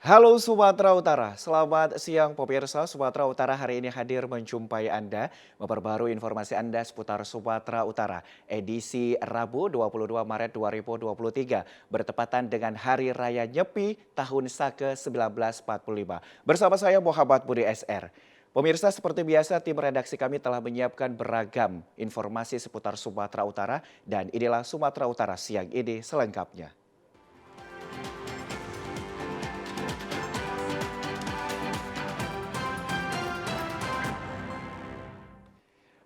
Halo Sumatera Utara, selamat siang pemirsa. Sumatera Utara hari ini hadir menjumpai Anda, memperbarui informasi Anda seputar Sumatera Utara. Edisi Rabu 22 Maret 2023 bertepatan dengan Hari Raya Nyepi tahun Sake 1945. Bersama saya Muhammad Budi SR. Pemirsa, seperti biasa tim redaksi kami telah menyiapkan beragam informasi seputar Sumatera Utara dan inilah Sumatera Utara siang ini selengkapnya.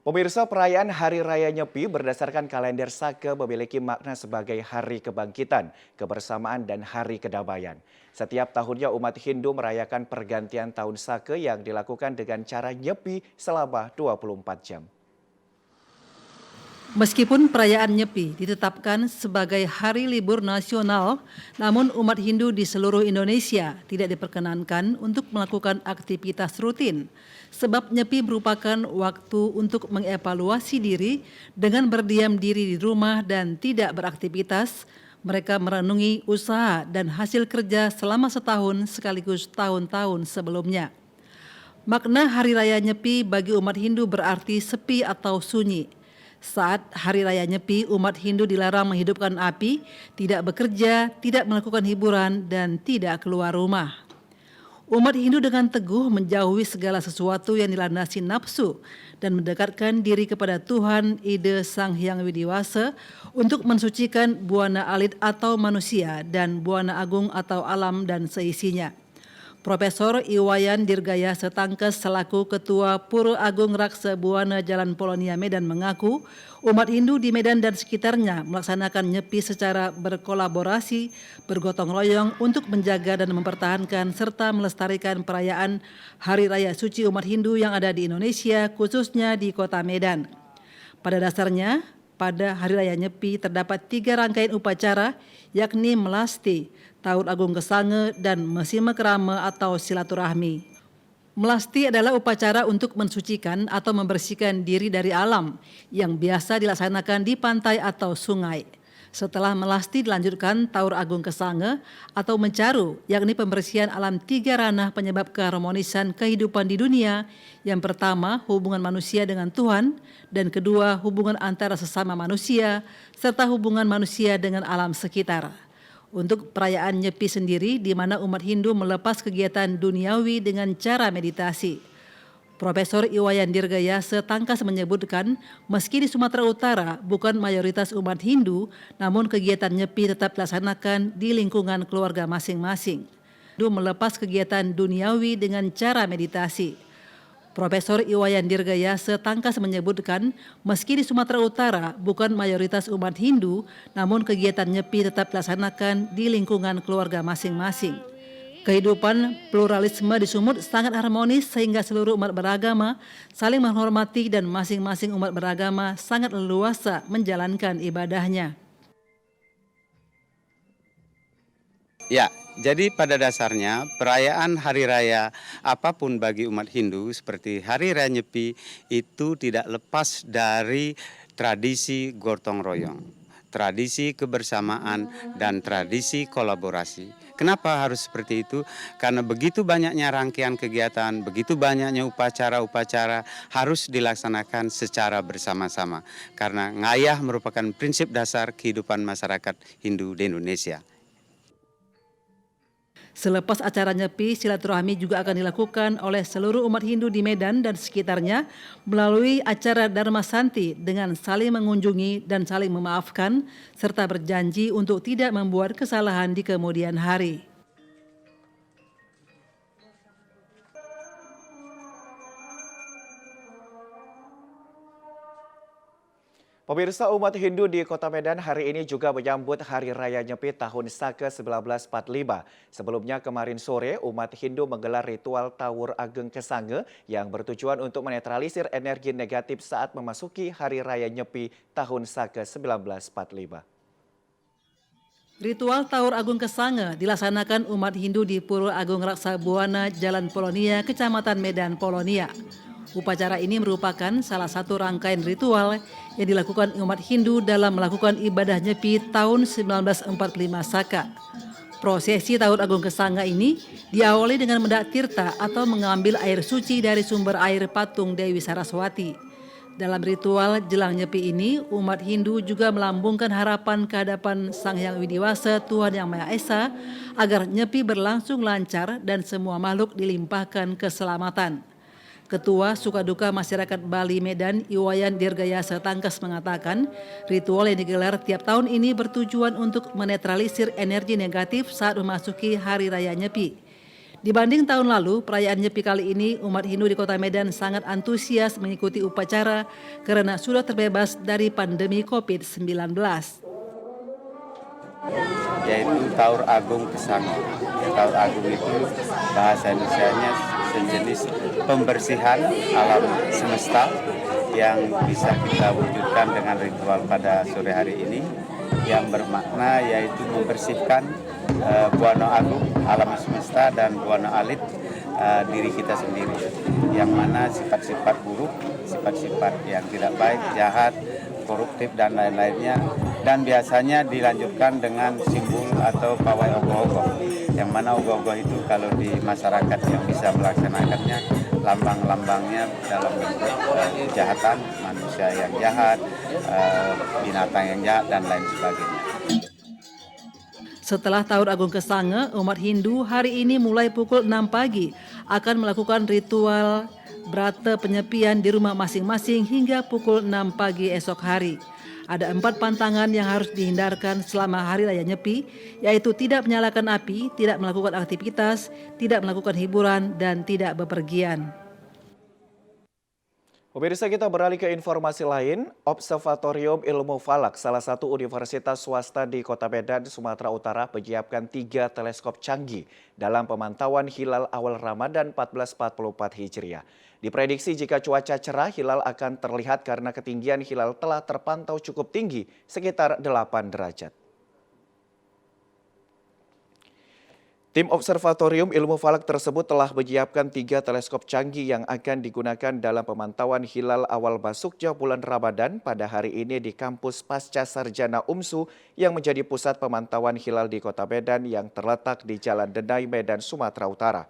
Pemirsa, perayaan Hari Raya Nyepi berdasarkan kalender Sake memiliki makna sebagai hari kebangkitan, kebersamaan, dan hari kedamaian. Setiap tahunnya umat Hindu merayakan pergantian tahun Sake yang dilakukan dengan cara nyepi selama 24 jam. Meskipun perayaan Nyepi ditetapkan sebagai hari libur nasional, namun umat Hindu di seluruh Indonesia tidak diperkenankan untuk melakukan aktivitas rutin. Sebab Nyepi merupakan waktu untuk mengevaluasi diri dengan berdiam diri di rumah dan tidak beraktivitas. Mereka merenungi usaha dan hasil kerja selama setahun sekaligus tahun-tahun sebelumnya. Makna Hari Raya Nyepi bagi umat Hindu berarti sepi atau sunyi. Saat Hari Raya Nyepi, umat Hindu dilarang menghidupkan api, tidak bekerja, tidak melakukan hiburan, dan tidak keluar rumah. Umat Hindu dengan teguh menjauhi segala sesuatu yang dilandasi nafsu dan mendekatkan diri kepada Tuhan Ide Sang Hyang Widiwasa untuk mensucikan buana alit atau manusia dan buana agung atau alam dan seisinya. Profesor Iwayan Dirgaya Setangkes selaku Ketua Pura Agung Raksa Buana Jalan Polonia Medan mengaku umat Hindu di Medan dan sekitarnya melaksanakan Nyepi secara berkolaborasi, bergotong royong untuk menjaga dan mempertahankan serta melestarikan perayaan Hari Raya Suci umat Hindu yang ada di Indonesia, khususnya di Kota Medan. Pada dasarnya, pada Hari Raya Nyepi terdapat 3 rangkaian upacara, yakni melasti, Taur Agung Kesange, dan Mesime Kerama atau silaturahmi. Melasti adalah upacara untuk mensucikan atau membersihkan diri dari alam yang biasa dilaksanakan di pantai atau sungai. Setelah melasti dilanjutkan Taur Agung Kesange atau mencaru, yakni pembersihan alam 3 ranah penyebab keharmonisan kehidupan di dunia. Yang pertama, hubungan manusia dengan Tuhan, dan kedua, hubungan antara sesama manusia, serta hubungan manusia dengan alam sekitar. Untuk perayaan Nyepi sendiri, di mana umat Hindu melepas kegiatan duniawi dengan cara meditasi. Profesor Iwayan Dirgaya Setangkas menyebutkan, meski di Sumatera Utara bukan mayoritas umat Hindu, namun kegiatan Nyepi tetap dilaksanakan di lingkungan keluarga masing-masing. Hindu melepas kegiatan duniawi dengan cara meditasi. Profesor Iwayan Dirgaya Setangkas menyebutkan, meski di Sumatera Utara bukan mayoritas umat Hindu, namun kegiatan Nyepi tetap dilaksanakan di lingkungan keluarga masing-masing. Kehidupan pluralisme di Sumut sangat harmonis sehingga seluruh umat beragama saling menghormati dan masing-masing umat beragama sangat leluasa menjalankan ibadahnya. Ya, jadi pada dasarnya perayaan hari raya apapun bagi umat Hindu seperti Hari Raya Nyepi itu tidak lepas dari tradisi gotong royong, tradisi kebersamaan, dan tradisi kolaborasi. Kenapa harus seperti itu? Karena begitu banyaknya rangkaian kegiatan, begitu banyaknya upacara-upacara harus dilaksanakan secara bersama-sama. Karena ngayah merupakan prinsip dasar kehidupan masyarakat Hindu di Indonesia. Selepas acara Nyepi, silaturahmi juga akan dilakukan oleh seluruh umat Hindu di Medan dan sekitarnya melalui acara Dharma Santi dengan saling mengunjungi dan saling memaafkan serta berjanji untuk tidak membuat kesalahan di kemudian hari. Pemirsa, umat Hindu di Kota Medan hari ini juga menyambut Hari Raya Nyepi tahun Sake 1945. Sebelumnya kemarin sore, umat Hindu menggelar ritual Taur Ageng Kesange yang bertujuan untuk menetralisir energi negatif saat memasuki Hari Raya Nyepi tahun Sake 1945. Ritual Taur Agung Kesange dilaksanakan umat Hindu di Pura Agung Raksa Buana, Jalan Polonia, Kecamatan Medan, Polonia. Upacara ini merupakan salah satu rangkaian ritual yang dilakukan umat Hindu dalam melakukan ibadah Nyepi tahun 1945 Saka. Prosesi Tahun Agung Kesanga ini diawali dengan mendak tirta atau mengambil air suci dari sumber air patung Dewi Saraswati. Dalam ritual jelang Nyepi ini, umat Hindu juga melambungkan harapan ke hadapan Sang Hyang Widiwasa Tuhan Yang Maha Esa agar Nyepi berlangsung lancar dan semua makhluk dilimpahkan keselamatan. Ketua Sukaduka Masyarakat Bali Medan Iwayan Dirgayasa Tangkas mengatakan, ritual yang digelar tiap tahun ini bertujuan untuk menetralisir energi negatif saat memasuki Hari Raya Nyepi. Dibanding tahun lalu, perayaan Nyepi kali ini umat Hindu di Kota Medan sangat antusias mengikuti upacara karena sudah terbebas dari pandemi COVID-19. Yaitu Taur Agung Kesanga. Taur Agung itu bahasa Indonesianya sejenis pembersihan alam semesta yang bisa kita wujudkan dengan ritual pada sore hari ini yang bermakna yaitu membersihkan buana agung alam semesta dan buana alit diri kita sendiri, yang mana sifat-sifat buruk, sifat-sifat yang tidak baik, jahat, koruptif dan lain-lainnya, dan biasanya dilanjutkan dengan simbol atau pawai ogoh-ogoh, yang mana ogoh-ogoh itu kalau di masyarakat yang bisa melaksanakannya lambang-lambangnya dalam bentuk kejahatan, manusia yang jahat, binatang yang jahat dan lain sebagainya. Setelah Tahun Agung Kesanga, umat Hindu hari ini mulai pukul 6 pagi akan melakukan ritual brata penyepian di rumah masing-masing hingga pukul 6 pagi esok hari. Ada 4 pantangan yang harus dihindarkan selama Hari Raya Nyepi, yaitu tidak menyalakan api, tidak melakukan aktivitas, tidak melakukan hiburan, dan tidak bepergian. Pemirsa, kita beralih ke informasi lain. Observatorium Ilmu Falak, salah satu universitas swasta di Kota Medan, Sumatera Utara, menyiapkan 3 teleskop canggih dalam pemantauan hilal awal Ramadan 1444 Hijriah. Diprediksi jika cuaca cerah, hilal akan terlihat karena ketinggian hilal telah terpantau cukup tinggi, sekitar 8 derajat. Tim Observatorium Ilmu Falak tersebut telah menyiapkan 3 teleskop canggih yang akan digunakan dalam pemantauan hilal awal masuknya bulan Ramadan pada hari ini di kampus Pasca Sarjana UMSU yang menjadi pusat pemantauan hilal di Kota Medan yang terletak di Jalan Denai, Medan, Sumatera Utara.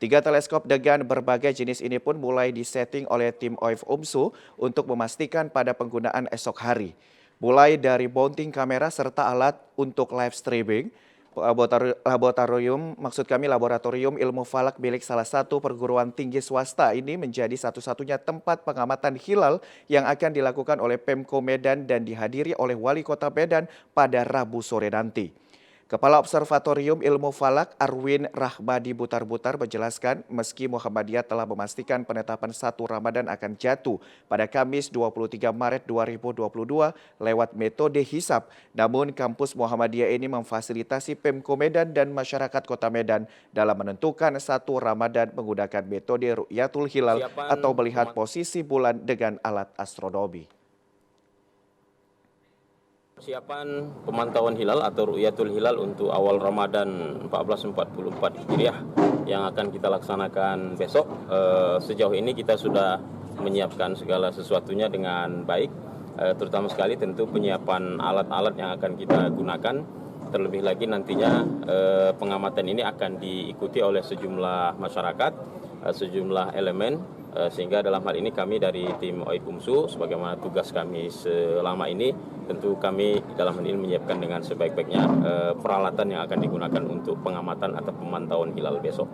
3 teleskop dengan berbagai jenis ini pun mulai disetting oleh tim OIF UMSU untuk memastikan pada penggunaan esok hari. Mulai dari mounting kamera serta alat untuk live streaming, Laboratorium Ilmu Falak milik salah satu perguruan tinggi swasta ini menjadi satu-satunya tempat pengamatan hilal yang akan dilakukan oleh Pemko Medan dan dihadiri oleh Wali Kota Medan pada Rabu sore nanti. Kepala Observatorium Ilmu Falak Arwin Rahmadi Butar-Butar menjelaskan meski Muhammadiyah telah memastikan penetapan 1 Ramadan akan jatuh pada Kamis 23 Maret 2022 lewat metode hisab, namun kampus Muhammadiyah ini memfasilitasi Pemko Medan dan masyarakat Kota Medan dalam menentukan 1 Ramadan menggunakan metode Ru'yatul Hilal atau melihat posisi bulan dengan alat astronomi. Persiapan pemantauan hilal atau Ru'yatul Hilal untuk awal Ramadan 1444 Hijriah yang akan kita laksanakan besok. Sejauh ini kita sudah menyiapkan segala sesuatunya dengan baik, terutama sekali tentu penyiapan alat-alat yang akan kita gunakan. Terlebih lagi nantinya pengamatan ini akan diikuti oleh sejumlah masyarakat, sejumlah elemen, sehingga dalam hal ini kami dari tim OIF UMSU sebagaimana tugas kami selama ini, tentu kami dalam hal ini menyiapkan dengan sebaik-baiknya peralatan yang akan digunakan untuk pengamatan atau pemantauan hilal besok.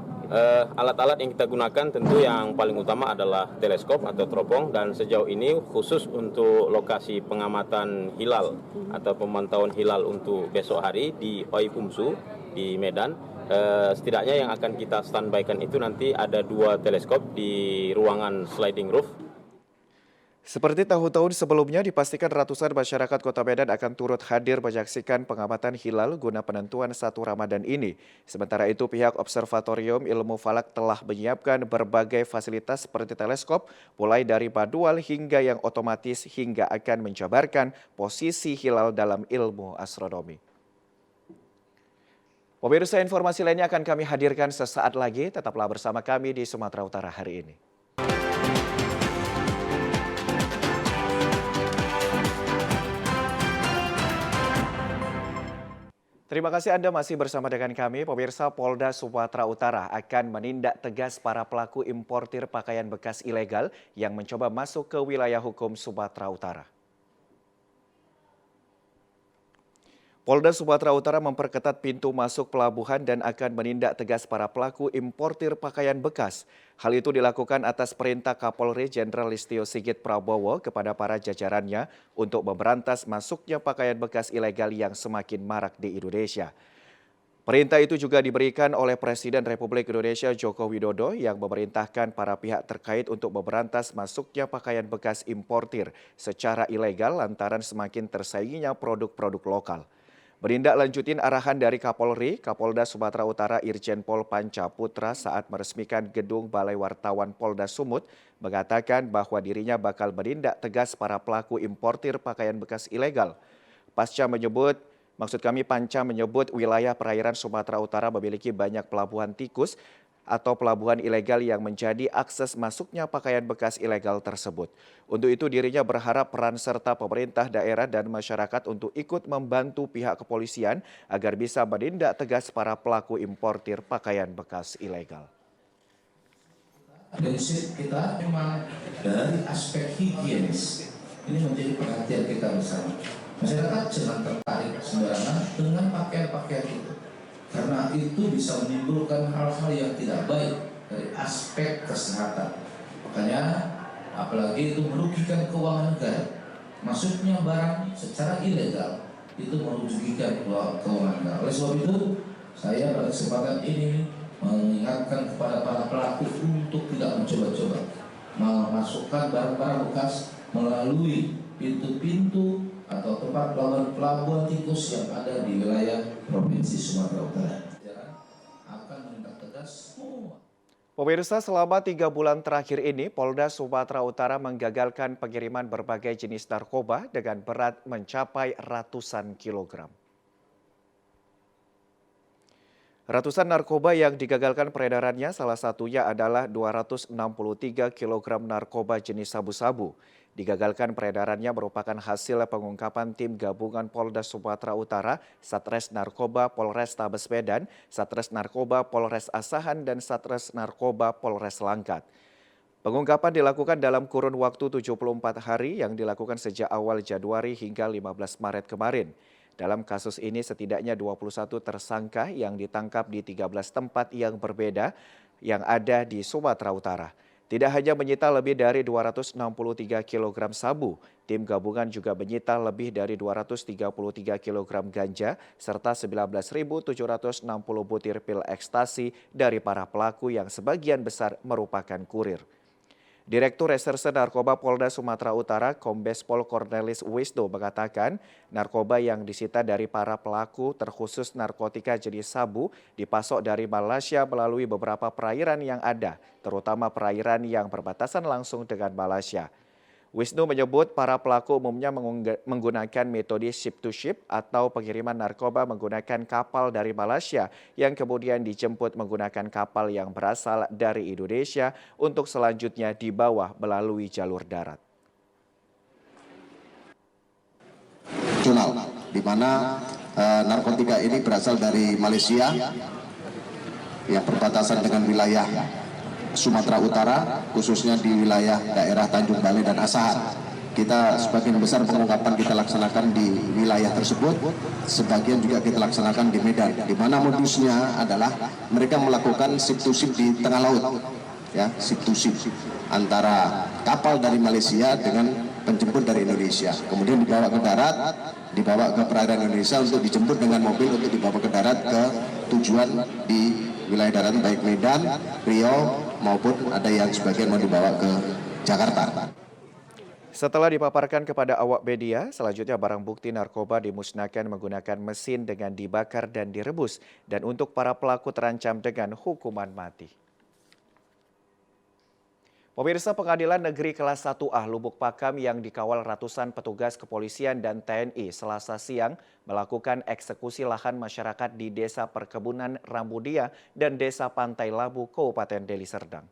Alat-alat yang kita gunakan tentu yang paling utama adalah teleskop atau teropong, dan sejauh ini khusus untuk lokasi pengamatan hilal atau pemantauan hilal untuk besok hari di OIF UMSU di Medan. Setidaknya yang akan kita standby-kan itu nanti ada 2 teleskop di ruangan sliding roof. Seperti tahun-tahun sebelumnya, dipastikan ratusan masyarakat Kota Medan akan turut hadir menyaksikan pengamatan hilal guna penentuan 1 Ramadan ini. Sementara itu, pihak Observatorium Ilmu Falak telah menyiapkan berbagai fasilitas seperti teleskop, mulai dari manual hingga yang otomatis, hingga akan menjabarkan posisi hilal dalam ilmu astronomi. Pemirsa, informasi lainnya akan kami hadirkan sesaat lagi. Tetaplah bersama kami di Sumatera Utara hari ini. Terima kasih Anda masih bersama dengan kami. Pemirsa, Polda Sumatera Utara akan menindak tegas para pelaku importir pakaian bekas ilegal yang mencoba masuk ke wilayah hukum Sumatera Utara. Polda Sumatera Utara memperketat pintu masuk pelabuhan dan akan menindak tegas para pelaku importir pakaian bekas. Hal itu dilakukan atas perintah Kapolri Jenderal Listio Sigit Prabowo kepada para jajarannya untuk memberantas masuknya pakaian bekas ilegal yang semakin marak di Indonesia. Perintah itu juga diberikan oleh Presiden Republik Indonesia Joko Widodo yang memerintahkan para pihak terkait untuk memberantas masuknya pakaian bekas importir secara ilegal lantaran semakin tersainginya produk-produk lokal. Menindaklanjutin arahan dari Kapolri, Kapolda Sumatera Utara Irjen Pol Panca Putra saat meresmikan gedung Balai Wartawan Polda Sumut mengatakan bahwa dirinya bakal menindak tegas para pelaku importir pakaian bekas ilegal. Panca menyebut wilayah perairan Sumatera Utara memiliki banyak pelabuhan tikus atau pelabuhan ilegal yang menjadi akses masuknya pakaian bekas ilegal tersebut. Untuk itu dirinya berharap peran serta pemerintah daerah dan masyarakat untuk ikut membantu pihak kepolisian agar bisa menindak tegas para pelaku importir pakaian bekas ilegal. Prinsip kita memang dari aspek higienis ini menjadi perhatian kita bersama. Masyarakat jangan tertarik sembarangan dengan pakaian-pakaian itu. Karena itu bisa menimbulkan hal-hal yang tidak baik dari aspek kesehatan. Makanya apalagi itu merugikan keuangan negara. Masuknya barang secara ilegal itu merugikan keuangan negara. Oleh sebab itu saya pada kesempatan ini mengingatkan kepada para pelaku untuk tidak mencoba-coba memasukkan barang-barang bekas melalui pintu-pintu atau tempat pelabuhan tikus yang ada di wilayah Provinsi Sumatera Utara. Akan menindak tegas semua. Pemirsa, selama 3 bulan terakhir ini, Polda Sumatera Utara menggagalkan pengiriman berbagai jenis narkoba dengan berat mencapai ratusan kilogram. Ratusan narkoba yang digagalkan peredarannya salah satunya adalah 263 kg narkoba jenis sabu-sabu. Digagalkan peredarannya merupakan hasil pengungkapan tim gabungan Polda Sumatera Utara, Satres Narkoba Polrestabes Medan, Satres Narkoba Polres Asahan, dan Satres Narkoba Polres Langkat. Pengungkapan dilakukan dalam kurun waktu 74 hari yang dilakukan sejak awal Januari hingga 15 Maret kemarin. Dalam kasus ini setidaknya 21 tersangka yang ditangkap di 13 tempat yang berbeda yang ada di Sumatera Utara. Tidak hanya menyita lebih dari 263 kg sabu, tim gabungan juga menyita lebih dari 233 kg ganja serta 19.760 butir pil ekstasi dari para pelaku yang sebagian besar merupakan kurir. Direktur Reserse Narkoba Polda Sumatera Utara, Kombes Pol Cornelis Wisnu mengatakan narkoba yang disita dari para pelaku terkhusus narkotika jenis sabu dipasok dari Malaysia melalui beberapa perairan yang ada, terutama perairan yang berbatasan langsung dengan Malaysia. Wisnu menyebut para pelaku umumnya menggunakan metode ship-to-ship atau pengiriman narkoba menggunakan kapal dari Malaysia yang kemudian dijemput menggunakan kapal yang berasal dari Indonesia untuk selanjutnya dibawa melalui jalur darat. Di mana narkotika ini berasal dari Malaysia yang berbatasan dengan wilayah Sumatera Utara, khususnya di wilayah daerah Tanjung Balai dan Asahan. Kita sebagian besar pengungkapan kita laksanakan di wilayah tersebut, sebagian juga kita laksanakan di Medan, di mana modusnya adalah mereka melakukan ship-to-ship di tengah laut, ya, ship-to-ship antara kapal dari Malaysia dengan penjemput dari Indonesia, kemudian dibawa ke darat, dibawa ke perairan Indonesia untuk dijemput dengan mobil untuk dibawa ke darat ke tujuan di wilayah darat baik Medan, Riau, maupun ada yang sebagian mau dibawa ke Jakarta. Setelah dipaparkan kepada awak media, selanjutnya barang bukti narkoba dimusnahkan menggunakan mesin dengan dibakar dan direbus, dan untuk para pelaku terancam dengan hukuman mati. Pemirsa, Pengadilan Negeri Kelas 1A Lubuk Pakam yang dikawal ratusan petugas kepolisian dan TNI Selasa siang melakukan eksekusi lahan masyarakat di Desa Perkebunan Rambudia dan Desa Pantai Labu, Kabupaten Deli Serdang.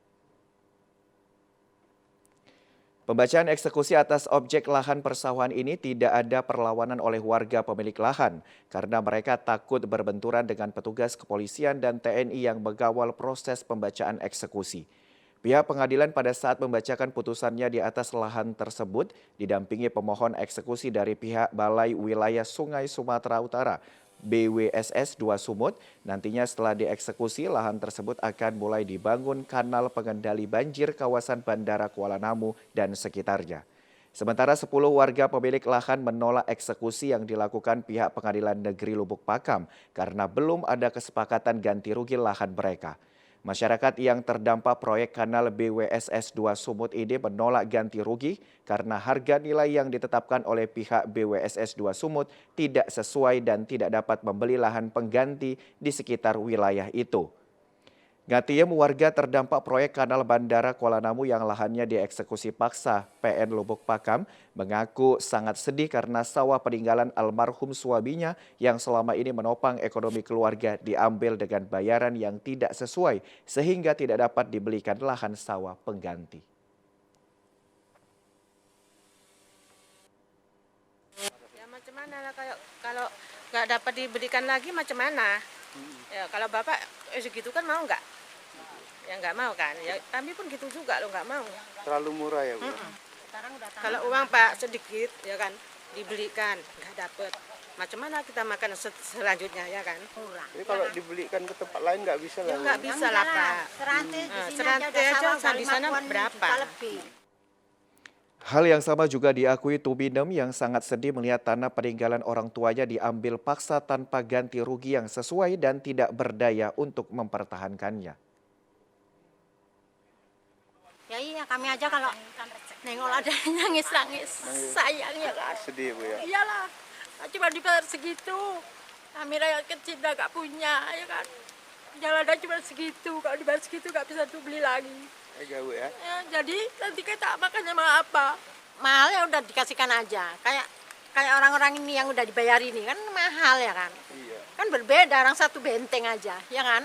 Pembacaan eksekusi atas objek lahan persawahan ini tidak ada perlawanan oleh warga pemilik lahan karena mereka takut berbenturan dengan petugas kepolisian dan TNI yang mengawal proses pembacaan eksekusi. Pihak pengadilan pada saat membacakan putusannya di atas lahan tersebut didampingi pemohon eksekusi dari pihak Balai Wilayah Sungai Sumatera Utara BWSS 2 Sumut. Nantinya setelah dieksekusi, lahan tersebut akan mulai dibangun kanal pengendali banjir kawasan Bandara Kuala Namu dan sekitarnya. Sementara 10 warga pemilik lahan menolak eksekusi yang dilakukan pihak Pengadilan Negeri Lubuk Pakam karena belum ada kesepakatan ganti rugi lahan mereka. Masyarakat yang terdampak proyek kanal BWSS 2 Sumut ini menolak ganti rugi karena harga nilai yang ditetapkan oleh pihak BWSS 2 Sumut tidak sesuai dan tidak dapat membeli lahan pengganti di sekitar wilayah itu. Ngatiem warga terdampak proyek kanal Bandara Kuala Namu yang lahannya dieksekusi paksa PN Lubuk Pakam mengaku sangat sedih karena sawah peninggalan almarhum suaminya yang selama ini menopang ekonomi keluarga diambil dengan bayaran yang tidak sesuai sehingga tidak dapat dibelikan lahan sawah pengganti. Ya macam mana lah kalau nggak dapat dibelikan lagi macam mana? Ya kalau bapak segitu kan mau nggak? Ya nggak mau kan? Ya kami pun gitu juga lo nggak mau. Terlalu murah ya Bu? Kalau uang pak sedikit ya kan dibelikan nggak dapet. Macam mana kita makan selanjutnya ya kan? Jadi kalau dibelikan ke tempat lain nggak bisa lah? Ya nggak bisa lah pak. Serantai aja di sana berapa? Hal yang sama juga diakui Tubinem yang sangat sedih melihat tanah peninggalan orang tuanya diambil paksa tanpa ganti rugi yang sesuai dan tidak berdaya untuk mempertahankannya. Ya iya, kami aja kalau nengok ada nangis-nangis, sayangnya kan. Sedih Bu ya? Iyalah, cuma dibayar segitu. Kami rakyat kecil gak punya, ya kan. Jalan ada cuma segitu, kalau dibayar segitu gak bisa tuh beli lagi. Enggak Bu ya? Ya, jadi nanti kita makannya mau apa? Mahal ya udah dikasihkan aja. Kayak orang-orang ini yang udah dibayar ini kan mahal ya kan. Iya. Kan berbeda, orang satu benteng aja, ya kan.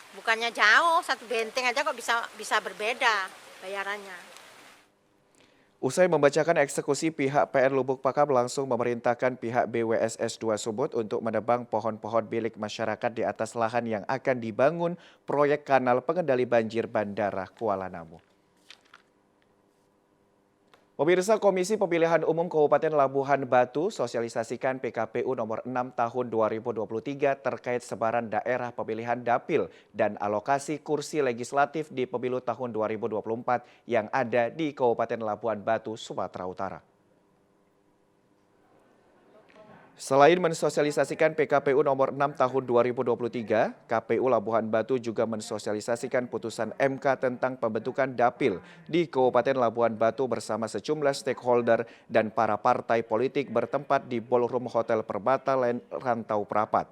Bukannya jauh, satu benteng aja kok bisa berbeda bayarannya. Usai membacakan eksekusi, pihak PN Lubuk Pakam langsung memerintahkan pihak BWSS 2 Sumut untuk menebang pohon-pohon milik masyarakat di atas lahan yang akan dibangun proyek kanal pengendali banjir Bandara Kuala Namu. Pemirsa, Komisi Pemilihan Umum Kabupaten Labuhan Batu sosialisasikan PKPU nomor 6 tahun 2023 terkait sebaran daerah pemilihan dapil dan alokasi kursi legislatif di pemilu tahun 2024 yang ada di Kabupaten Labuhan Batu, Sumatera Utara. Selain mensosialisasikan PKPU nomor 6 tahun 2023, KPU Labuhan Batu juga mensosialisasikan putusan MK tentang pembentukan dapil di Kabupaten Labuhan Batu bersama sejumlah stakeholder dan para partai politik bertempat di Ballroom Hotel Permata Land Rantau Prapat.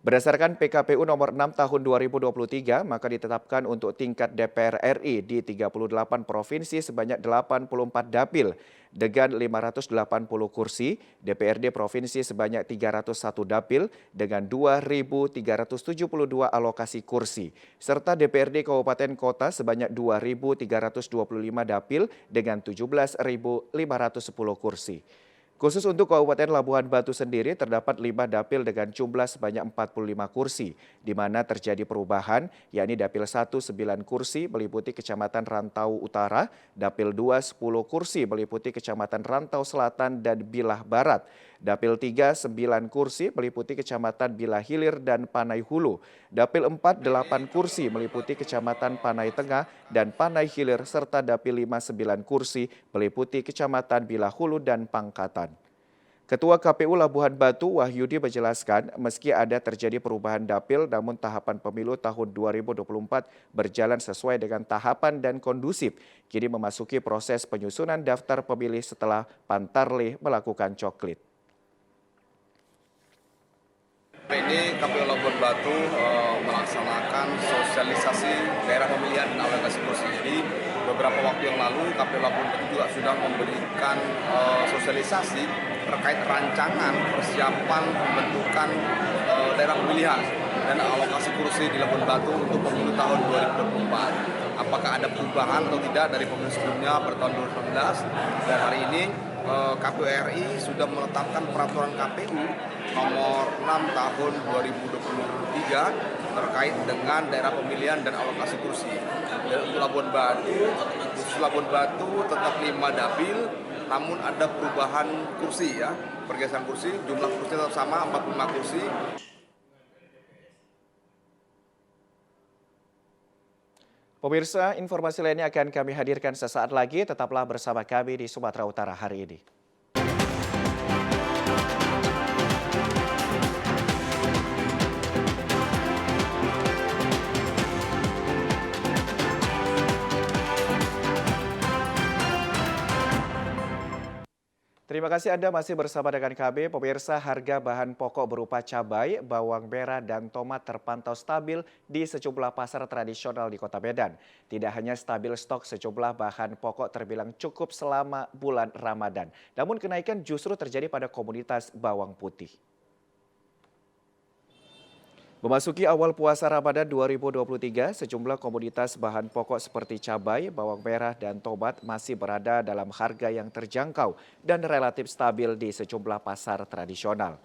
Berdasarkan PKPU nomor 6 tahun 2023, maka ditetapkan untuk tingkat DPR RI di 38 provinsi sebanyak 84 dapil dengan 580 kursi, DPRD provinsi sebanyak 301 dapil dengan 2.372 alokasi kursi, serta DPRD Kabupaten Kota sebanyak 2.325 dapil dengan 17.510 kursi. Khusus untuk Kabupaten Labuhan Batu sendiri terdapat 5 dapil dengan jumlah sebanyak 45 kursi, di mana terjadi perubahan, yakni Dapil 1 9 kursi meliputi Kecamatan Rantau Utara, Dapil 2 10 kursi meliputi Kecamatan Rantau Selatan dan Bilah Barat, Dapil 3 9 kursi meliputi Kecamatan Bilah Hilir dan Panai Hulu, Dapil 4 8 kursi meliputi Kecamatan Panai Tengah dan Panai Hilir, serta Dapil 5 9 kursi meliputi Kecamatan Bilah Hulu dan Pangkatan. Ketua KPU Labuhan Batu Wahyudi menjelaskan meski ada terjadi perubahan dapil namun tahapan pemilu tahun 2024 berjalan sesuai dengan tahapan dan kondusif. Kini memasuki proses penyusunan daftar pemilih setelah Pantarlih melakukan coklit. Ini KPU Labuhan Batu melaksanakan sosialisasi daerah pemilihan dan alokasi kursi. Jadi beberapa waktu yang lalu KPU Labuhan Batu juga sudah memberikan sosialisasi terkait rancangan persiapan pembentukan daerah pemilihan dan alokasi kursi di Labuhan Batu untuk pemilu tahun 2024. apakah ada perubahan atau tidak dari pemilu sebelumnya pada tahun 2019. Dan hari ini KPU RI sudah menetapkan peraturan KPU nomor 6 tahun 2023 terkait dengan daerah pemilihan dan alokasi kursi. Dan untuk Labuan Batu tetap 5 dapil, namun ada perubahan kursi ya, pergeseran kursi, jumlah kursi tetap sama 45 kursi. Pemirsa, informasi lainnya akan kami hadirkan sesaat lagi. Tetaplah bersama kami di Sumatera Utara hari ini. Terima kasih Anda masih bersama dengan kami. Pemirsa, harga bahan pokok berupa cabai, bawang merah, dan tomat terpantau stabil di sejumlah pasar tradisional di Kota Medan. Tidak hanya stabil stok sejumlah bahan pokok terbilang cukup selama bulan Ramadan. Namun kenaikan justru terjadi pada komoditas bawang putih. Memasuki awal puasa Ramadan 2023, sejumlah komoditas bahan pokok seperti cabai, bawang merah, dan tomat masih berada dalam harga yang terjangkau dan relatif stabil di sejumlah pasar tradisional.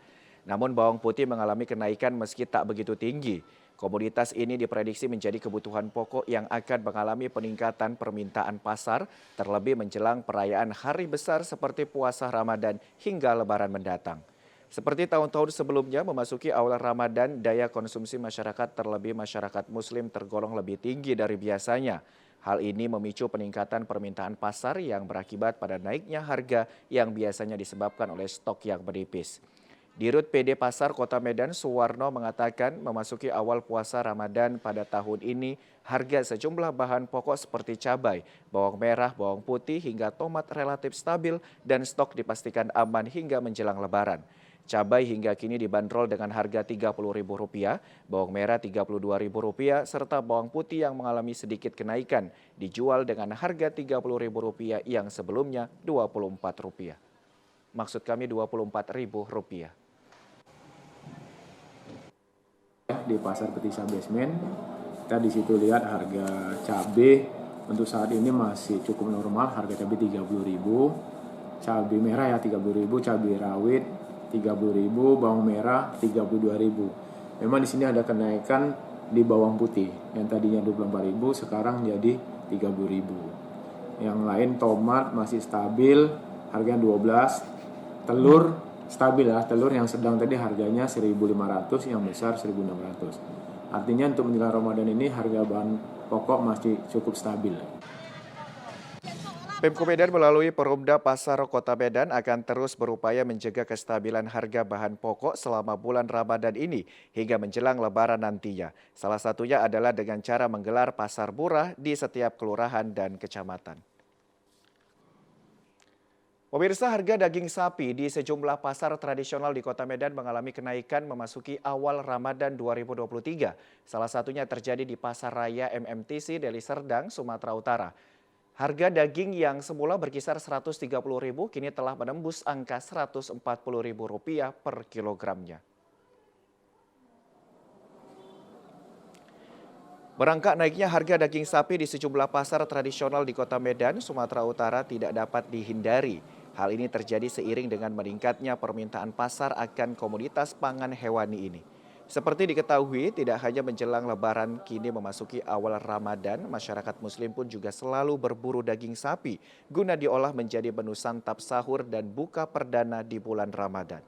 Namun bawang putih mengalami kenaikan meski tak begitu tinggi. Komoditas ini diprediksi menjadi kebutuhan pokok yang akan mengalami peningkatan permintaan pasar, terlebih menjelang perayaan hari besar seperti puasa Ramadan hingga Lebaran mendatang. Seperti tahun-tahun sebelumnya, memasuki awal Ramadan, daya konsumsi masyarakat terlebih masyarakat Muslim tergolong lebih tinggi dari biasanya. Hal ini memicu peningkatan permintaan pasar yang berakibat pada naiknya harga yang biasanya disebabkan oleh stok yang menipis. Dirut PD Pasar Kota Medan, Suwarno, mengatakan memasuki awal puasa Ramadan pada tahun ini, harga sejumlah bahan pokok seperti cabai, bawang merah, bawang putih, hingga tomat relatif stabil dan stok dipastikan aman hingga menjelang Lebaran. Cabai hingga kini dibanderol dengan harga Rp30.000, bawang merah Rp32.000, serta bawang putih yang mengalami sedikit kenaikan dijual dengan harga Rp30.000 yang sebelumnya Rp24. Maksud kami Rp24.000. Di pasar Petisa Basement, kita di situ lihat harga cabai untuk saat ini masih cukup normal, harga cabai Rp30.000, cabai merah ya Rp30.000, cabai rawit Rp30.000, bawang merah Rp32.000. Memang di sini ada kenaikan di bawang putih yang tadinya Rp24.000 sekarang jadi Rp30.000. Yang lain tomat masih stabil, harganya 12. Telur stabil ya, telur yang sedang tadi harganya 1.500, yang besar 1.600. Artinya untuk menjelang Ramadan ini harga bahan pokok masih cukup stabil. Pemko Medan melalui Perumda Pasar Kota Medan akan terus berupaya menjaga kestabilan harga bahan pokok selama bulan Ramadan ini hingga menjelang Lebaran nantinya. Salah satunya adalah dengan cara menggelar pasar murah di setiap kelurahan dan kecamatan. Pemirsa, harga daging sapi di sejumlah pasar tradisional di Kota Medan mengalami kenaikan memasuki awal Ramadan 2023. Salah satunya terjadi di Pasar Raya MMTC Deli Serdang, Sumatera Utara. Harga daging yang semula berkisar Rp130.000 kini telah menembus angka Rp140.000 per kilogramnya. Merangkak naiknya harga daging sapi di sejumlah pasar tradisional di Kota Medan, Sumatera Utara tidak dapat dihindari. Hal ini terjadi seiring dengan meningkatnya permintaan pasar akan komoditas pangan hewani ini. Seperti diketahui, tidak hanya menjelang Lebaran, kini memasuki awal Ramadan, masyarakat Muslim pun juga selalu berburu daging sapi guna diolah menjadi menu santap sahur dan buka perdana di bulan Ramadan.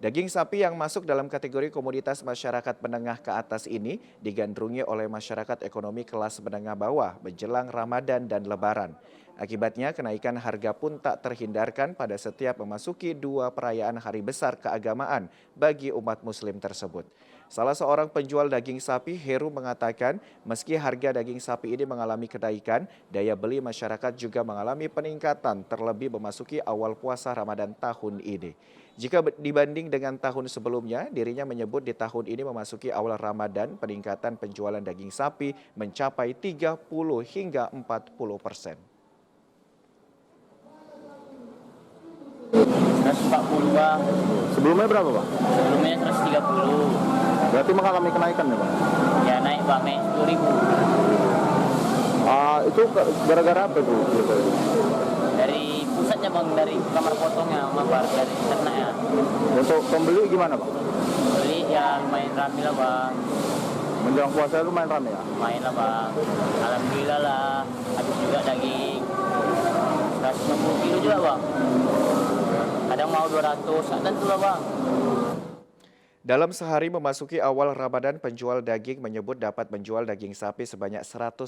Daging sapi yang masuk dalam kategori komoditas masyarakat menengah ke atas ini digandrungi oleh masyarakat ekonomi kelas menengah bawah menjelang Ramadan dan Lebaran. Akibatnya kenaikan harga pun tak terhindarkan pada setiap memasuki dua perayaan hari besar keagamaan bagi umat Muslim tersebut. Salah seorang penjual daging sapi, Heru, mengatakan meski harga daging sapi ini mengalami kenaikan, daya beli masyarakat juga mengalami peningkatan terlebih memasuki awal puasa Ramadan tahun ini. Jika dibanding dengan tahun sebelumnya, dirinya menyebut di tahun ini memasuki awal Ramadan, peningkatan penjualan daging sapi mencapai 30 hingga 40%. Bang. Sebelumnya berapa, Pak? Sebelumnya 130. Berarti mengalami kenaikan ya, Pak? Ya naik, Bang, naik 10.000. Itu gara-gara apa Bu? Dari pusatnya Bang, dari kamar potongnya mabar dari ternaknya. Untuk pembeli gimana Bang? Beli ya lumayan rame lah Bang. Menjelang puasa itu main rame ya? Main lah Bang. Alhamdulillah lah. Habis juga daging 160 kilo juga Bang. Kadang mau 200, tentu lah Bang. Dalam sehari memasuki awal Ramadan, penjual daging menyebut dapat menjual daging sapi sebanyak 190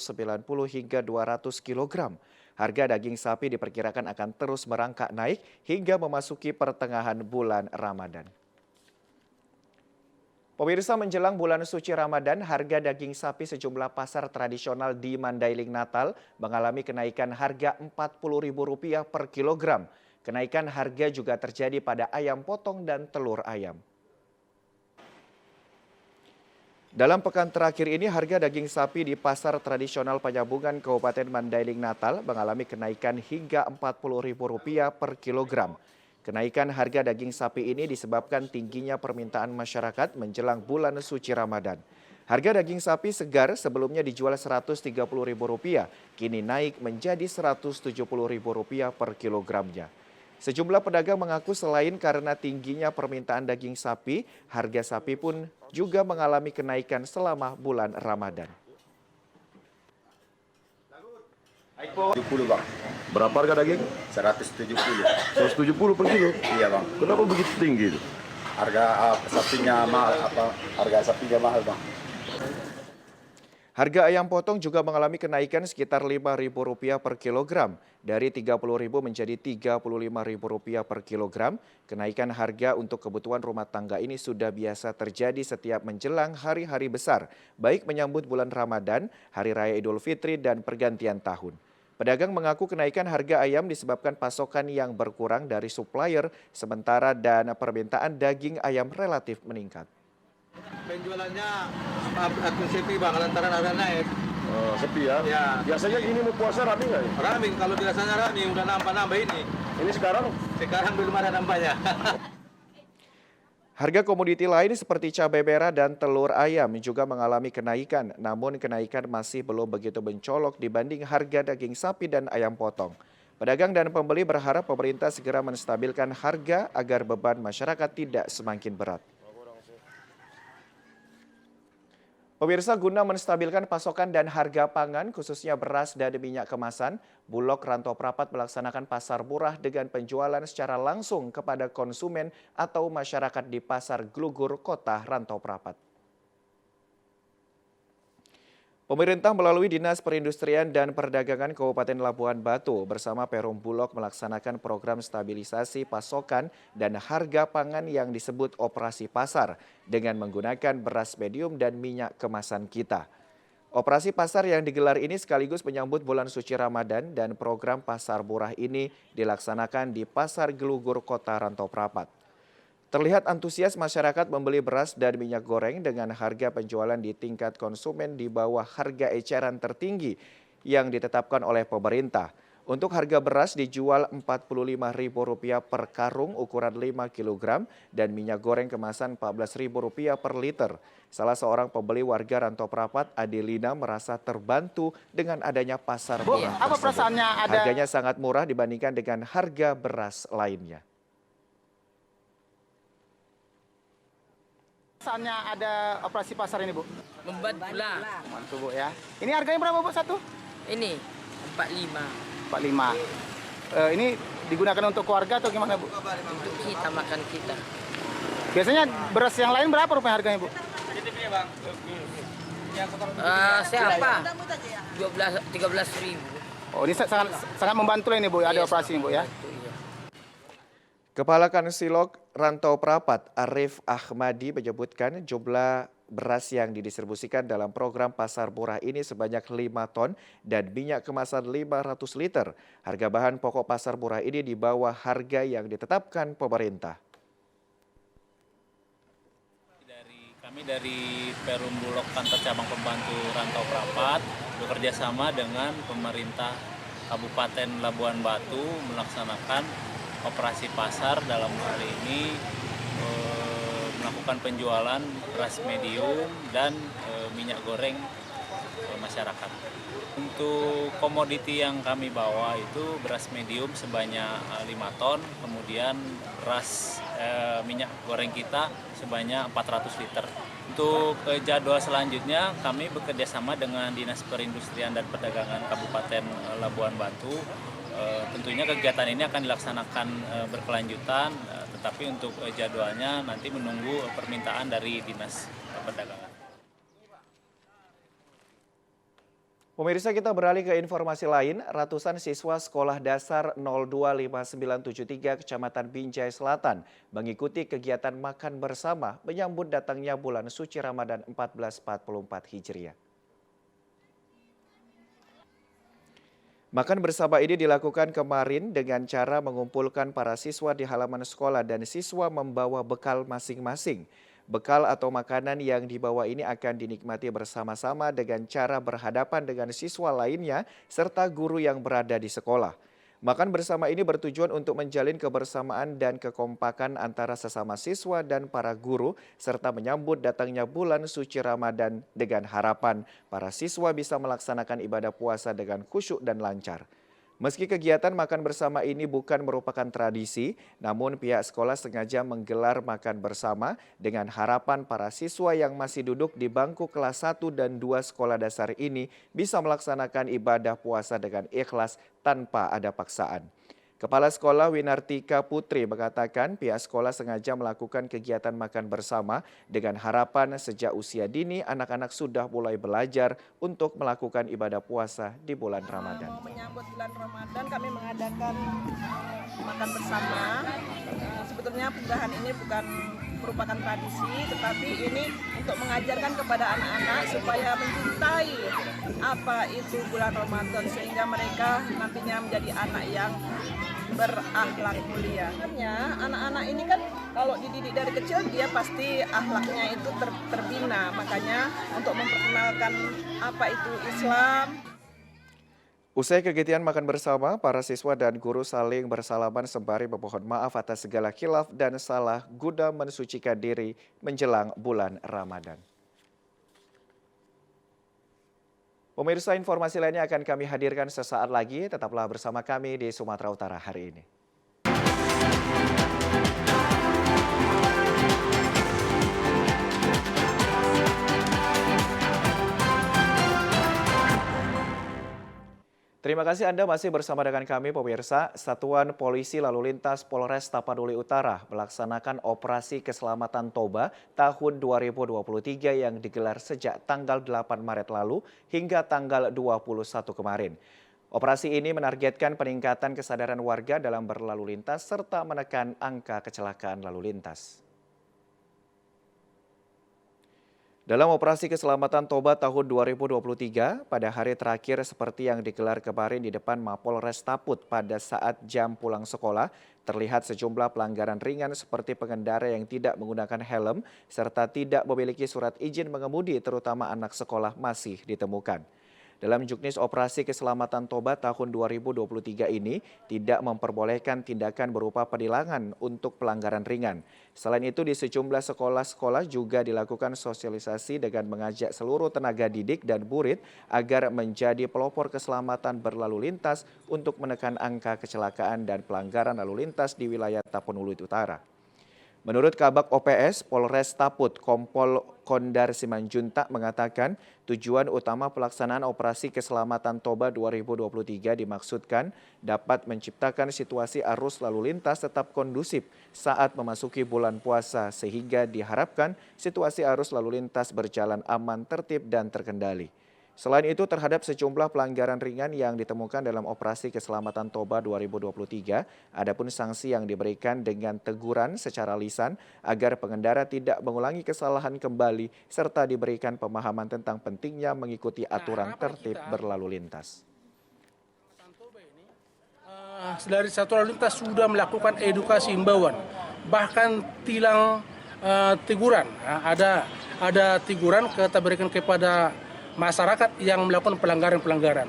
hingga 200 kg. Harga daging sapi diperkirakan akan terus merangkak naik hingga memasuki pertengahan bulan Ramadan. Pemirsa, menjelang bulan suci Ramadan, harga daging sapi sejumlah pasar tradisional di Mandailing Natal mengalami kenaikan harga Rp40.000 per kilogram. Kenaikan harga juga terjadi pada ayam potong dan telur ayam. Dalam pekan terakhir ini, harga daging sapi di pasar tradisional Panyabungan Kabupaten Mandailing Natal mengalami kenaikan hingga Rp40.000 per kilogram. Kenaikan harga daging sapi ini disebabkan tingginya permintaan masyarakat menjelang bulan suci Ramadan. Harga daging sapi segar sebelumnya dijual Rp130.000, kini naik menjadi Rp170.000 per kilogramnya. Sejumlah pedagang mengaku selain karena tingginya permintaan daging sapi, harga sapi pun juga mengalami kenaikan selama bulan Ramadan. 70 Bang. Berapa harga daging? 170. 170 per kilo? Iya Bang. Kenapa begitu tinggi itu? Harga sapinya mahal mahal Bang. Harga ayam potong juga mengalami kenaikan sekitar Rp5.000 per kilogram, dari Rp30.000 menjadi Rp35.000 per kilogram. Kenaikan harga untuk kebutuhan rumah tangga ini sudah biasa terjadi setiap menjelang hari-hari besar, baik menyambut bulan Ramadan, Hari Raya Idul Fitri, dan pergantian tahun. Pedagang mengaku kenaikan harga ayam disebabkan pasokan yang berkurang dari supplier, sementara dan permintaan daging ayam relatif meningkat. Penjualannya sepi Bang, lantaran harga naik. Sepi ya? Ya. Biasanya gini mau puasa rame nggak ya? Rame, kalau biasanya rame, udah nambah-nambah ini. Ini sekarang? Sekarang belum ada nambahnya. Harga komoditi lain seperti cabai merah dan telur ayam juga mengalami kenaikan, namun kenaikan masih belum begitu mencolok dibanding harga daging sapi dan ayam potong. Pedagang dan pembeli berharap pemerintah segera menstabilkan harga agar beban masyarakat tidak semakin berat. Pemirsa, guna menstabilkan pasokan dan harga pangan, khususnya beras dan minyak kemasan, Bulog Rantau Prapat melaksanakan pasar murah dengan penjualan secara langsung kepada konsumen atau masyarakat di Pasar Glugur, Kota Rantau Prapat. Pemerintah melalui Dinas Perindustrian dan Perdagangan Kabupaten Labuhan Batu bersama Perum Bulog melaksanakan program stabilisasi pasokan dan harga pangan yang disebut operasi pasar dengan menggunakan beras medium dan minyak kemasan kita. Operasi pasar yang digelar ini sekaligus menyambut bulan suci Ramadan dan program pasar murah ini dilaksanakan di Pasar Glugur, Kota Rantau Prapat. Terlihat antusias masyarakat membeli beras dan minyak goreng dengan harga penjualan di tingkat konsumen di bawah harga eceran tertinggi yang ditetapkan oleh pemerintah. Untuk harga beras dijual Rp45.000 per karung ukuran 5 kg dan minyak goreng kemasan Rp14.000 per liter. Salah seorang pembeli warga Rantau Prapat, Adelina, merasa terbantu dengan adanya pasar murah tersebut. Apa perasaannya ada? Harganya sangat murah dibandingkan dengan harga beras lainnya. Perasaannya ada operasi pasar ini Bu? Membantu lah. Membantu Bu ya. Ini harganya berapa Bu satu? Ini 45. 45. Ini digunakan untuk keluarga atau gimana Bu? Untuk kita makan kita. Biasanya beras yang lain berapa rupiah harganya Bu? Siapa? 13.000. Oh ini sangat membantu lah ini Bu, ada operasi ini Bu ya. Kepala Kansilok Rantau Prapat, Arif Ahmadi, menyebutkan jumlah beras yang didistribusikan dalam program pasar murah ini sebanyak 5 ton dan minyak kemasan 500 liter. Harga bahan pokok pasar murah ini di bawah harga yang ditetapkan pemerintah. Kami dari Perum Bulog Kantor Cabang Pembantu Rantau Prapat bekerja sama dengan pemerintah Kabupaten Labuhan Batu melaksanakan operasi pasar. Dalam hal ini melakukan penjualan beras medium dan minyak goreng masyarakat. Untuk komoditi yang kami bawa itu beras medium sebanyak 5 ton, kemudian beras minyak goreng kita sebanyak 400 liter. Untuk jadwal selanjutnya kami bekerja sama dengan Dinas Perindustrian dan Perdagangan Kabupaten Labuan Batu. Tentunya kegiatan ini akan dilaksanakan berkelanjutan, tetapi untuk jadwalnya nanti menunggu permintaan dari Dinas Perdagangan. Pemirsa, kita beralih ke informasi lain. Ratusan siswa Sekolah Dasar 025973 Kecamatan Binjai Selatan mengikuti kegiatan makan bersama menyambut datangnya bulan suci Ramadan 1444 Hijriah. Makan bersama ini dilakukan kemarin dengan cara mengumpulkan para siswa di halaman sekolah dan siswa membawa bekal masing-masing. Bekal atau makanan yang dibawa ini akan dinikmati bersama-sama dengan cara berhadapan dengan siswa lainnya serta guru yang berada di sekolah. Makan bersama ini bertujuan untuk menjalin kebersamaan dan kekompakan antara sesama siswa dan para guru serta menyambut datangnya bulan suci Ramadan dengan harapan para siswa bisa melaksanakan ibadah puasa dengan khusyuk dan lancar. Meski kegiatan makan bersama ini bukan merupakan tradisi, namun pihak sekolah sengaja menggelar makan bersama dengan harapan para siswa yang masih duduk di bangku kelas 1 dan 2 sekolah dasar ini bisa melaksanakan ibadah puasa dengan ikhlas tanpa ada paksaan. Kepala Sekolah Winartika Putri mengatakan pihak sekolah sengaja melakukan kegiatan makan bersama dengan harapan sejak usia dini anak-anak sudah mulai belajar untuk melakukan ibadah puasa di bulan Ramadan. Menyambut bulan Ramadan kami mengadakan makan bersama. Sebetulnya penggahan ini bukan merupakan tradisi, tetapi ini untuk mengajarkan kepada anak-anak supaya mencintai apa itu bulan Ramadan sehingga mereka nantinya menjadi anak yang berakhlak mulia. Anak-anak ini kan kalau dididik dari kecil dia pasti akhlaknya itu terbina. Makanya untuk memperkenalkan apa itu Islam. Usai kegiatan makan bersama, para siswa dan guru saling bersalaman sembari memohon maaf atas segala khilaf dan salah guna mensucikan diri menjelang bulan Ramadan. Pemirsa, informasi lainnya akan kami hadirkan sesaat lagi. Tetaplah bersama kami di Sumatera Utara hari ini. Terima kasih Anda masih bersama dengan kami pemirsa. Satuan Polisi Lalu Lintas Polres Tapanuli Utara melaksanakan operasi keselamatan Toba tahun 2023 yang digelar sejak tanggal 8 Maret lalu hingga tanggal 21 kemarin. Operasi ini menargetkan peningkatan kesadaran warga dalam berlalu lintas serta menekan angka kecelakaan lalu lintas. Dalam operasi keselamatan Toba tahun 2023, pada hari terakhir seperti yang digelar kemarin di depan Mapolres Taput pada saat jam pulang sekolah, terlihat sejumlah pelanggaran ringan seperti pengendara yang tidak menggunakan helm serta tidak memiliki surat izin mengemudi terutama anak sekolah masih ditemukan. Dalam juknis operasi keselamatan Toba tahun 2023 ini tidak memperbolehkan tindakan berupa penilangan untuk pelanggaran ringan. Selain itu di sejumlah sekolah-sekolah juga dilakukan sosialisasi dengan mengajak seluruh tenaga didik dan murid agar menjadi pelopor keselamatan berlalu lintas untuk menekan angka kecelakaan dan pelanggaran lalu lintas di wilayah Tapanuli Utara. Menurut Kabak OPS Polres Taput, Kompol Kondar Simanjuntak mengatakan tujuan utama pelaksanaan operasi keselamatan Toba 2023 dimaksudkan dapat menciptakan situasi arus lalu lintas tetap kondusif saat memasuki bulan puasa sehingga diharapkan situasi arus lalu lintas berjalan aman, tertib dan terkendali. Selain itu terhadap sejumlah pelanggaran ringan yang ditemukan dalam operasi keselamatan Toba 2023, adapun sanksi yang diberikan dengan teguran secara lisan agar pengendara tidak mengulangi kesalahan kembali serta diberikan pemahaman tentang pentingnya mengikuti aturan tertib berlalu lintas. Dari Satuan Lalu Lintas sudah melakukan edukasi himbauan, bahkan tilang teguran. Ada teguran kita berikan kepada masyarakat yang melakukan pelanggaran-pelanggaran.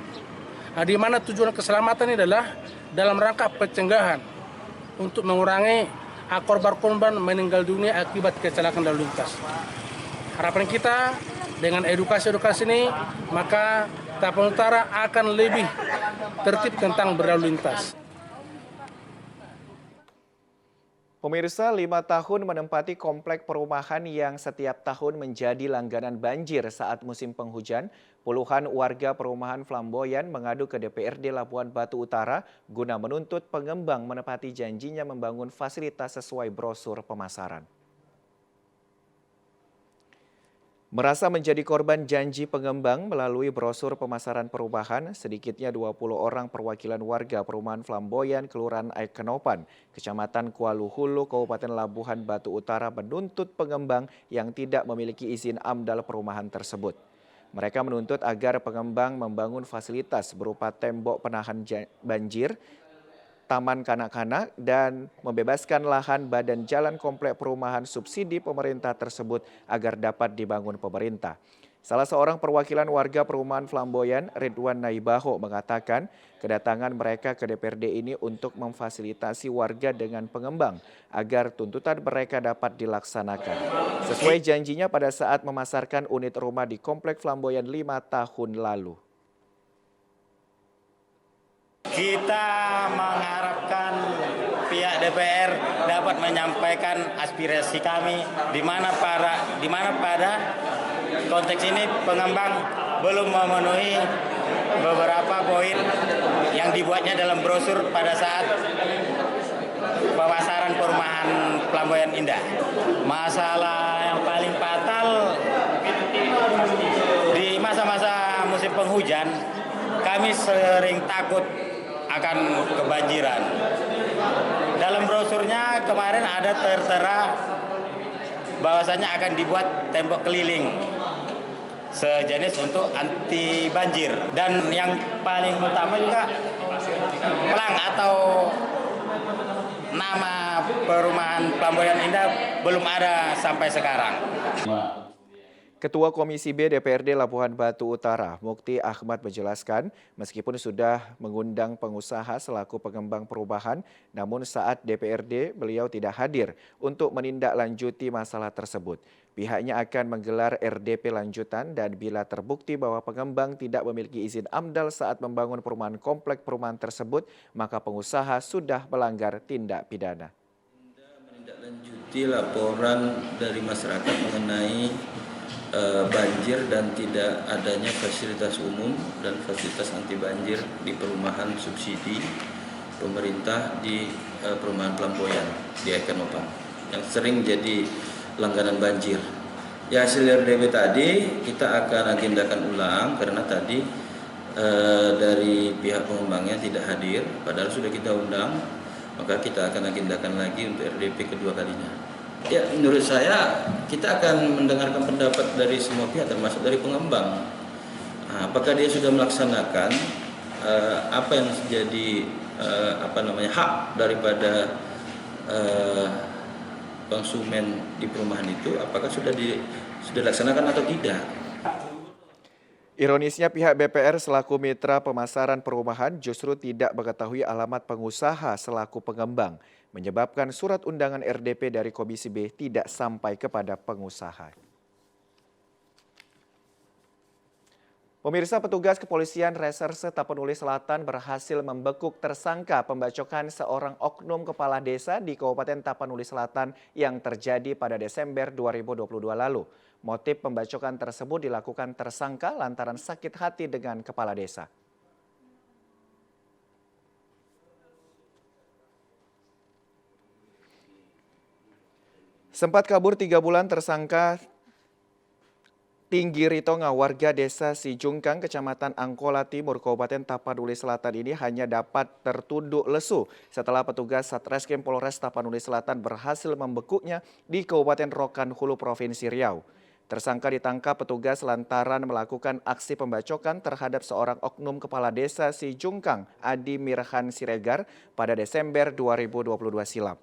Di mana tujuan keselamatan ini adalah dalam rangka pencegahan untuk mengurangi korban-korban meninggal dunia akibat kecelakaan lalu lintas. Harapan kita dengan edukasi-edukasi ini, maka Tapan Utara akan lebih tertib tentang berlalu lintas. Pemirsa, 5 tahun menempati komplek perumahan yang setiap tahun menjadi langganan banjir saat musim penghujan, puluhan warga perumahan Flamboyan mengadu ke DPRD Labuan Batu Utara guna menuntut pengembang menepati janjinya membangun fasilitas sesuai brosur pemasaran. Merasa menjadi korban janji pengembang melalui brosur pemasaran perumahan, sedikitnya 20 orang perwakilan warga perumahan Flamboyan, Kelurahan Aikenopan, Kecamatan Kuala Hulu, Kabupaten Labuhan Batu Utara menuntut pengembang yang tidak memiliki izin AMDAL perumahan tersebut. Mereka menuntut agar pengembang membangun fasilitas berupa tembok penahan banjir, taman kanak-kanak, dan membebaskan lahan badan jalan komplek perumahan subsidi pemerintah tersebut agar dapat dibangun pemerintah. Salah seorang perwakilan warga perumahan Flamboyan, Ridwan Naibaho, mengatakan kedatangan mereka ke DPRD ini untuk memfasilitasi warga dengan pengembang agar tuntutan mereka dapat dilaksanakan. Sesuai janjinya pada saat memasarkan unit rumah di komplek Flamboyan 5 tahun lalu. Kita mengharapkan pihak DPR dapat menyampaikan aspirasi kami di mana pada konteks ini pengembang belum memenuhi beberapa poin yang dibuatnya dalam brosur pada saat pemasaran perumahan Flamboyan Indah. Masalah yang paling fatal di masa-masa musim penghujan, kami sering takut akan kebanjiran. Dalam brosurnya kemarin ada tertera bahwasanya akan dibuat tembok keliling sejenis untuk anti banjir. Dan yang paling utama juga pelang atau nama perumahan Flamboyan Indah belum ada sampai sekarang. Ketua Komisi B DPRD Labuhan Batu Utara, Mukti Ahmad menjelaskan, meskipun sudah mengundang pengusaha selaku pengembang perumahan, namun saat DPRD beliau tidak hadir untuk menindaklanjuti masalah tersebut. Pihaknya akan menggelar RDP lanjutan dan bila terbukti bahwa pengembang tidak memiliki izin AMDAL saat membangun perumahan komplek perumahan tersebut, maka pengusaha sudah melanggar tindak pidana. Menindaklanjuti laporan dari masyarakat mengenai banjir dan tidak adanya fasilitas umum dan fasilitas anti banjir di perumahan subsidi pemerintah di perumahan Flamboyan di Aikenopan yang sering jadi langganan banjir. Ya, hasil RDP tadi kita akan agendakan ulang karena tadi dari pihak pengembangnya tidak hadir, padahal sudah kita undang, maka kita akan agendakan lagi untuk RDP kedua kalinya. Ya, menurut saya kita akan mendengarkan pendapat dari semua pihak termasuk dari pengembang. Apakah dia sudah melaksanakan apa yang menjadi hak daripada konsumen di perumahan itu, apakah sudah dilaksanakan atau tidak? Ironisnya pihak BPR selaku mitra pemasaran perumahan justru tidak mengetahui alamat pengusaha selaku pengembang, menyebabkan surat undangan RDP dari Komisi B tidak sampai kepada pengusaha. Pemirsa, petugas kepolisian Reserse Tapanuli Selatan berhasil membekuk tersangka pembacokan seorang oknum kepala desa di Kabupaten Tapanuli Selatan yang terjadi pada Desember 2022 lalu. Motif pembacokan tersebut dilakukan tersangka lantaran sakit hati dengan kepala desa. Sempat kabur 3 bulan, tersangka Tinggi Ritonga warga desa Sijungkang, Kecamatan Angkola Timur, Kabupaten Tapanuli Selatan ini hanya dapat tertunduk lesu setelah petugas Satreskrim Polres Tapanuli Selatan berhasil membekuknya di Kabupaten Rokan Hulu, Provinsi Riau. Tersangka ditangkap petugas lantaran melakukan aksi pembacokan terhadap seorang oknum kepala desa Sijungkang, Adi Mirhan Siregar, pada Desember 2022 silam.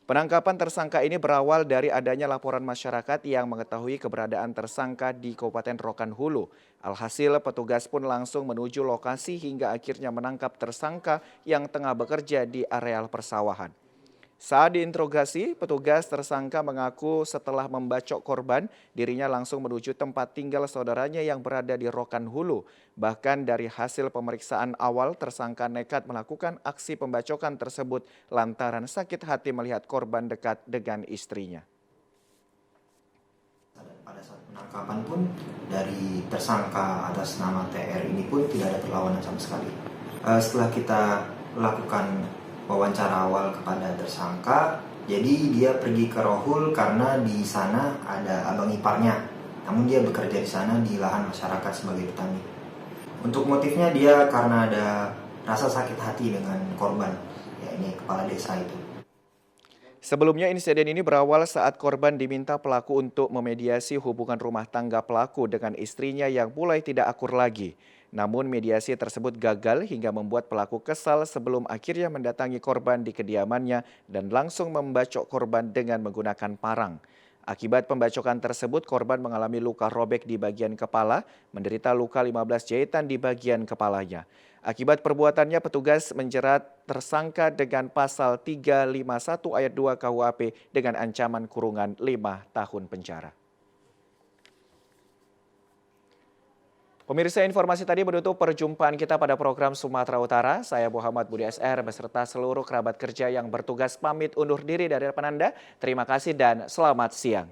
Penangkapan tersangka ini berawal dari adanya laporan masyarakat yang mengetahui keberadaan tersangka di Kabupaten Rokan Hulu. Alhasil petugas pun langsung menuju lokasi hingga akhirnya menangkap tersangka yang tengah bekerja di areal persawahan. Saat diinterogasi, petugas tersangka mengaku setelah membacok korban, dirinya langsung menuju tempat tinggal saudaranya yang berada di Rokan Hulu. Bahkan dari hasil pemeriksaan awal, tersangka nekat melakukan aksi pembacokan tersebut lantaran sakit hati melihat korban dekat dengan istrinya. Pada saat penangkapan pun dari tersangka atas nama TR ini pun tidak ada perlawanan sama sekali. Setelah kita lakukan wawancara awal kepada tersangka, jadi dia pergi ke Rohul karena di sana ada abang iparnya, namun dia bekerja di sana di lahan masyarakat sebagai petani. Untuk motifnya dia karena ada rasa sakit hati dengan korban, ya ini kepala desa itu. Sebelumnya insiden ini berawal saat korban diminta pelaku untuk memediasi hubungan rumah tangga pelaku dengan istrinya yang mulai tidak akur lagi. Namun mediasi tersebut gagal hingga membuat pelaku kesal sebelum akhirnya mendatangi korban di kediamannya dan langsung membacok korban dengan menggunakan parang. Akibat pembacokan tersebut, korban mengalami luka robek di bagian kepala, menderita luka 15 jahitan di bagian kepalanya. Akibat perbuatannya, petugas menjerat tersangka dengan pasal 351 ayat 2 KUHP dengan ancaman kurungan 5 tahun penjara. Pemirsa, informasi tadi menutup perjumpaan kita pada program Sumatera Utara. Saya Muhammad Budi SR beserta seluruh kerabat kerja yang bertugas pamit undur diri dari hadapan Anda. Terima kasih dan selamat siang.